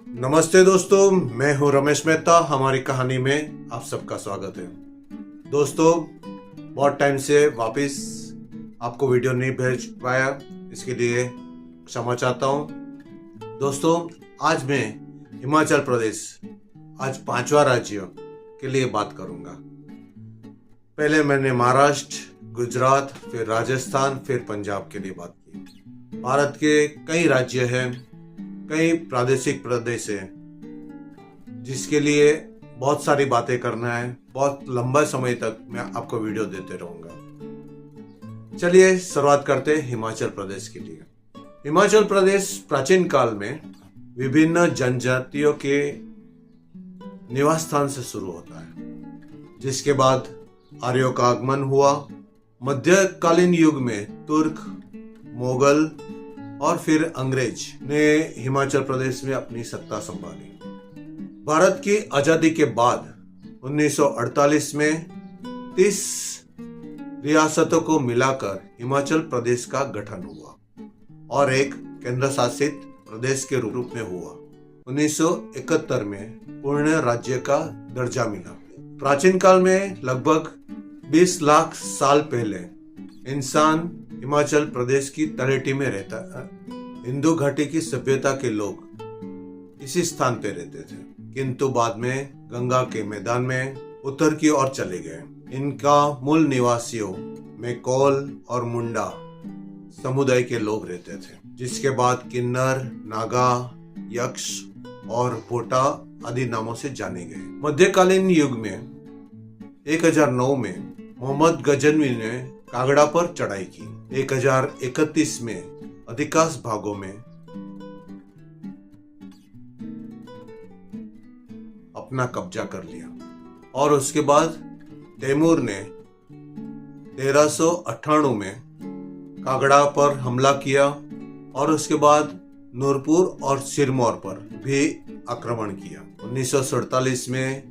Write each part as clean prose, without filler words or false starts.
नमस्ते दोस्तों, मैं हूं रमेश मेहता। हमारी कहानी में आप सबका स्वागत है। दोस्तों, बहुत टाइम से वापस आपको वीडियो नहीं भेज पाया, इसके लिए क्षमा चाहता हूं। दोस्तों, आज मैं हिमाचल प्रदेश, आज 5वां राज्य के लिए बात करूंगा। पहले मैंने महाराष्ट्र, गुजरात, फिर राजस्थान, फिर पंजाब के लिए बात की। भारत के कई राज्य हैं, कई प्रादेशिक प्रदेश है, जिसके लिए बहुत सारी बातें करना है। बहुत लंबा समय तक मैं आपको वीडियो देते रहूंगा। चलिए शुरुआत करते हैं हिमाचल प्रदेश के लिए। हिमाचल प्रदेश प्राचीन काल में विभिन्न जनजातियों के निवास स्थान से शुरू होता है, जिसके बाद आर्यों का आगमन हुआ। मध्यकालीन युग में तुर्क, मुगल और फिर अंग्रेज ने हिमाचल प्रदेश में अपनी सत्ता संभाली। भारत की आजादी के बाद 1948 में 30 रियासतों को मिलाकर हिमाचल प्रदेश का गठन हुआ और एक केंद्र शासित प्रदेश के रूप में हुआ। 1971 में पूर्ण राज्य का दर्जा मिला। प्राचीन काल में लगभग 20 लाख साल पहले इंसान हिमाचल प्रदेश की तलहटी में रहता है। हिंदू घाटी की सभ्यता के लोग इसी स्थान पे रहते थे, किंतु बाद में गंगा के मैदान में उत्तर की ओर चले गए। इनका मूल निवासियों में कोल और मुंडा समुदाय के लोग रहते थे, जिसके बाद किन्नर, नागा, यक्ष और भोटा आदि नामों से जाने गए। मध्यकालीन युग में 1009 में मोहम्मद गजनवी ने कांगड़ा पर चढ़ाई की। 1031 में अधिकांश भागों में अपना कब्जा कर लिया और उसके बाद तैमूर ने 1398 में कांगड़ा पर हमला किया और उसके बाद नूरपुर और सिरमौर पर भी आक्रमण किया। 1947 में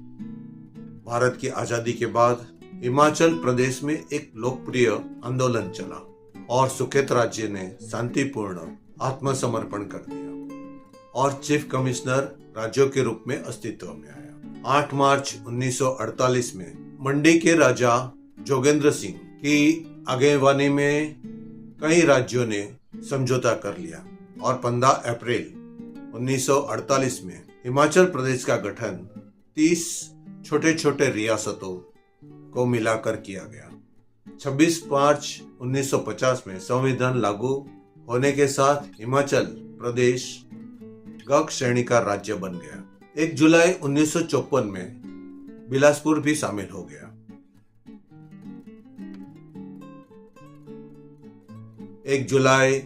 भारत की आजादी के बाद हिमाचल प्रदेश में एक लोकप्रिय आंदोलन चला और सुखेत राज्य ने शांतिपूर्ण आत्मसमर्पण कर दिया और चीफ कमिश्नर राज्यों के रूप में अस्तित्व में आया। 8 मार्च 1948 में मंडी के राजा जोगेंद्र सिंह की अगुवानी में कई राज्यों ने समझौता कर लिया और 15 अप्रैल 1948 में हिमाचल प्रदेश का गठन 30 छोटे छोटे रियासतों को मिलाकर किया गया। 26 मार्च 1950 में संविधान लागू होने के साथ हिमाचल प्रदेश ग श्रेणी का राज्य बन गया। 1 जुलाई 1954 में बिलासपुर भी शामिल हो गया। 1 जुलाई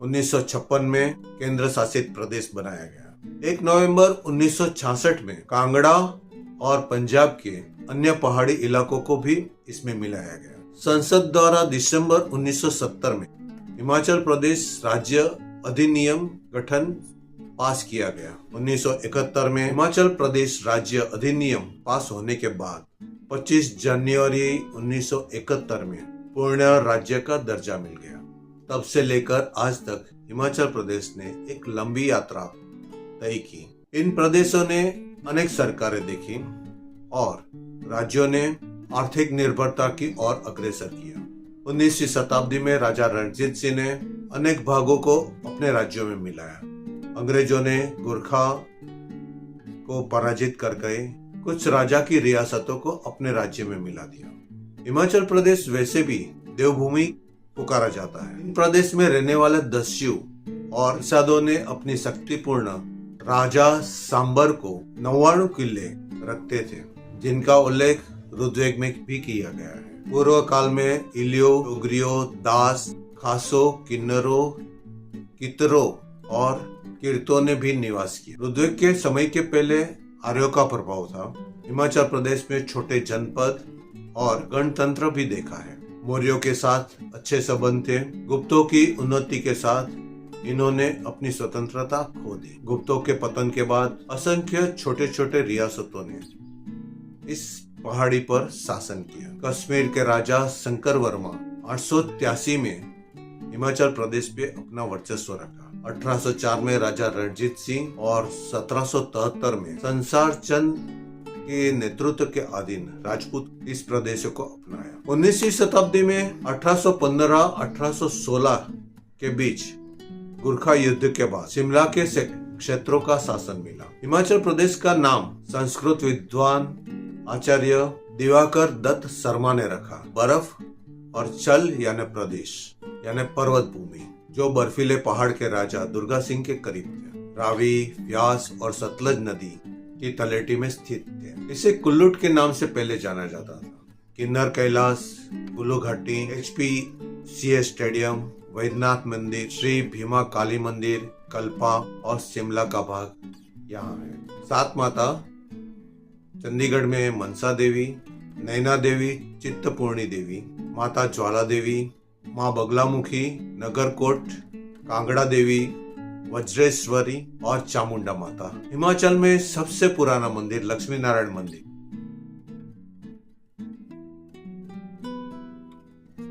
1956 में केंद्र शासित प्रदेश बनाया गया। 1 नवंबर 1966 में कांगड़ा और पंजाब के अन्य पहाड़ी इलाकों को भी इसमें मिलाया गया। संसद द्वारा दिसंबर 1970 में हिमाचल प्रदेश राज्य अधिनियम गठन पास किया गया। 1971 में हिमाचल प्रदेश राज्य अधिनियम पास होने के बाद 25 जनवरी 1971 में पूर्ण राज्य का दर्जा मिल गया। तब से लेकर आज तक हिमाचल प्रदेश ने एक लंबी यात्रा तय की। इन प्रदेशों ने अनेक सरकारें देखी और राज्यों ने आर्थिक निर्भरता की ओर अग्रसर किया। 19वीं शताब्दी में राजा रणजीत सिंह ने अनेक भागों को अपने राज्यों में मिलाया। अंग्रेजों ने गोरखा को पराजित कर गए कुछ राजा की रियासतों को अपने राज्य में मिला दिया। हिमाचल प्रदेश वैसे भी देवभूमि पुकारा जाता है। इन प्रदेश में रहने वाले दस्यु और निषादों ने अपनी शक्तिपूर्ण राजा सांबर को 99 किले रखते थे, जिनका उल्लेख ऋग्वेद में भी किया गया है। पूर्व काल में इलियो, डोगरियों, दास, खासों, किन्नरों, कितरों और कीर्तों ने भी निवास किया। ऋग्वेद के समय के पहले आर्यों का प्रभाव था। हिमाचल प्रदेश में छोटे जनपद और गणतंत्र भी देखा है। मौर्यों के साथ अच्छे संबंध थे। गुप्तों की उन्नति के साथ इन्होंने अपनी स्वतंत्रता खो दी। गुप्तों के पतन के बाद असंख्य छोटे छोटे रियासतों ने इस पहाड़ी पर शासन किया। कश्मीर के राजा शंकर वर्मा 883 में हिमाचल प्रदेश पे अपना वर्चस्व रखा। 1804 में राजा रणजीत सिंह और 1773 में संसार चंद के नेतृत्व के अधीन राजपूत इस प्रदेश को अपनाया। 19वीं शताब्दी में 1815-1816 के बीच गुरखा युद्ध के बाद शिमला के क्षेत्रों का शासन मिला। हिमाचल प्रदेश का नाम संस्कृत विद्वान आचार्य दिवाकर दत्त शर्मा ने रखा। बर्फ और चल यानी प्रदेश यानी पर्वत भूमि जो बर्फीले पहाड़ के राजा दुर्गा सिंह के करीब थे, रावी, व्यास और सतलज नदी की तलेटी में स्थित थे। इसे कुल्लूट के नाम से पहले जाना जाता था। किन्नर कैलाश, कुल्लू घाटी, HPCA स्टेडियम, वैद्यनाथ मंदिर, श्री भीमा काली मंदिर, कल्पा और शिमला का भाग यहाँ है। सात माता चंडीगढ़ में मनसा देवी, नैना देवी, चित्तपूर्णी देवी, माता ज्वाला देवी, माँ बगलामुखी, नगरकोट, कांगड़ा देवी, वज्रेश्वरी और चामुंडा माता। हिमाचल में सबसे पुराना मंदिर लक्ष्मी नारायण मंदिर।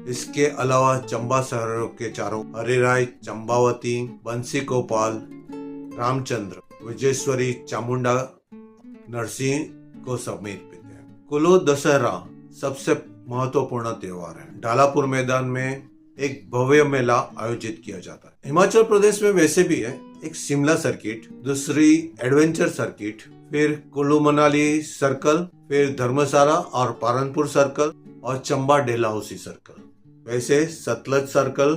इसके अलावा चंबा शहरों के चारों हरिराय, चंबावती, बंसी गोपाल, रामचंद्र, विजयेश्वरी, चामुंडा, नरसिंह को समर्पित है। कुल्लू दशहरा सबसे महत्वपूर्ण त्योहार है। ढालापुर मैदान में एक भव्य मेला आयोजित किया जाता है। हिमाचल प्रदेश में वैसे भी है एक शिमला सर्किट, दूसरी एडवेंचर सर्किट, फिर कुल्लू मनाली सर्कल, फिर धर्मशाला और पालनपुर सर्कल और चंबा डेलहाउसी सर्कल। वैसे Sutlej circle,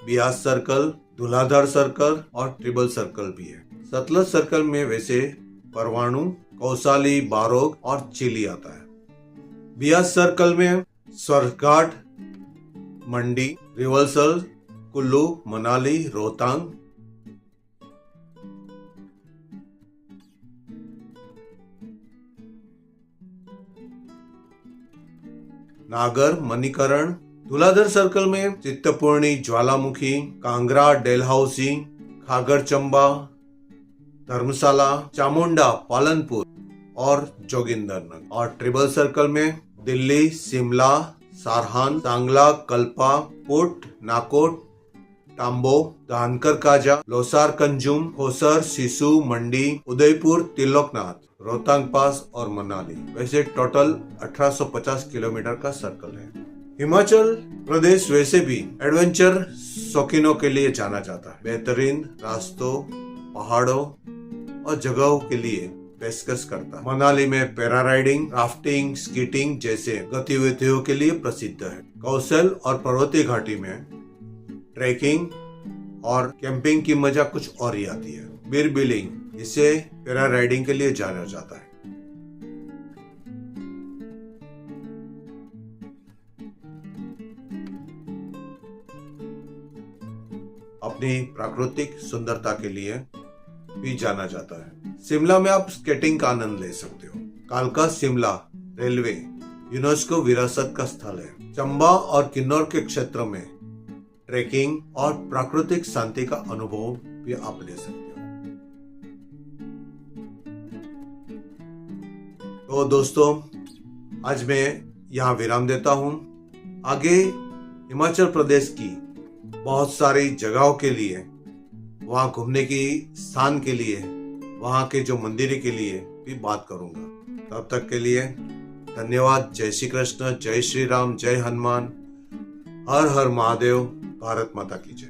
Beas circle, Dhauladhar circle और ट्रिबल सर्कल भी है। सतलज सर्कल में वैसे परवाणु, कौसाली, बारोग और चिली आता है। बियास सर्कल में स्वर्घाट, मंडी, रिवलसल, कुल्लू, मनाली, रोहतांग, नागर, मणिकरण। धुलाधर सर्कल में चित्तपूर्णी, ज्वालामुखी, कांगड़ा, डेलहाउसी, खागर चंबा, धर्मशाला, चामुंडा, पालनपुर और जोगिंदरनगर। और ट्रिबल सर्कल में दिल्ली, शिमला, सारहान, सांगला, कल्पा, पुट, नाकोट, टाम्बो, धानकर काजा, लोसार कंजुम, खोसर, सिसु, मंडी, उदयपुर, तिलोकनाथ, रोहतांग पास और मनाली। वैसे टोटल 1850 किलोमीटर का सर्कल है। हिमाचल प्रदेश वैसे भी एडवेंचर शौकीनों के लिए जाना जाता है। बेहतरीन रास्तों, पहाड़ों और जगहों के लिए पेशकश करता है। मनाली में पैराराइडिंग, राफ्टिंग, स्कीटिंग जैसे गतिविधियों के लिए प्रसिद्ध है। कौशल और पर्वतीय घाटी में ट्रैकिंग और कैंपिंग की मजा कुछ और ही आती है। बीर बिलिंग, इसे पैराराइडिंग के लिए जाना जाता है। अपनी प्राकृतिक सुंदरता के लिए भी जाना जाता है। शिमला में आप स्केटिंग का आनंद ले सकते हो। कालका शिमला रेलवे यूनेस्को विरासत का स्थल है। चंबा और किन्नौर के क्षेत्र में ट्रैकिंग और प्राकृतिक शांति का अनुभव भी आप ले सकते हो। तो दोस्तों, आज मैं यहाँ विराम देता हूँ। आगे हिमाचल प्रदेश की बहुत सारी जगहों के लिए, वहाँ घूमने की स्थान के लिए, वहाँ के जो मंदिर के लिए भी बात करूंगा। तब तक के लिए धन्यवाद। जय श्री कृष्ण, जय श्री राम, जय हनुमान, हर हर महादेव, भारत माता की जय।